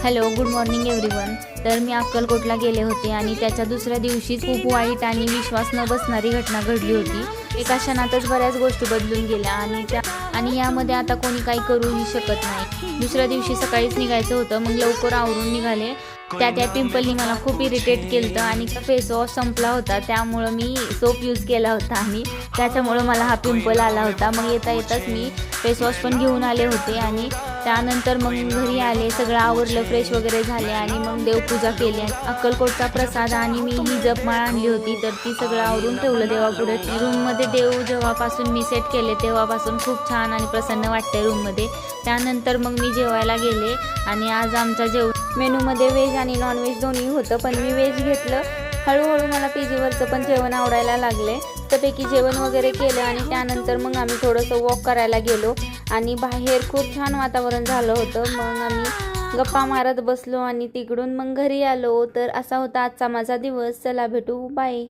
Hello, good morning everyone. तर मी अक्कलकोटला गेले होते आणि त्याच्या दुसऱ्या दिवशीच खूप वाईट आणि विश्वास न बसणारी घटना घडली होती. एका क्षणातच बऱ्याच गोष्टी बदलून गेल्या आणि यामध्ये आता कोणी काही करूही शकत नाही. दुसऱ्या दिवशी सकाळीच निघायचं होतं, मग लवकर आवरून निघाले. त्या पिंपलनी मला खूप इरिटेट केलं आणि फेस वॉश संपला होता, त्यामुळं मी सोप यूज केला होता आणि त्याच्यामुळं मला हा पिंपल आला होता. मग येताच मी फेस वॉश पण घेऊन आले होते आणि त्यानंतर मग घरी आले, सगळं आवरलं, फ्रेश वगैरे झाले आणि मग देवपूजा केली. अक्कलकोटचा प्रसाद आणि मी ही जपमाळ आणली होती, तर ती सगळं आवरून ठेवलं देवापुढे. रूममध्ये देव जेव्हापासून मी सेट केले तेव्हापासून खूप छान आणि प्रसन्न वाटते रूममध्ये. त्यानंतर मग मी जेवायला गेले आणि आज आमच्या मेनूमध्ये व्हेज आणि नॉनव्हेज दोन्ही होतं, पण मी व्हेज घेतलं. हळूहळू मला पीजीवरचं पण जेवण आवडायला लागले. त्यापैकी जेवण वगैरे केलं आणि त्यानंतर मग आम्ही थोडंसं वॉक करायला गेलो आणि बाहेर खूप छान वातावरण झालं होतं. मग आम्ही गप्पा मारत बसलो आणि तिकडून मग घरी आलो. तर असा होता आजचा माझा दिवस. चला भेटू, बाय.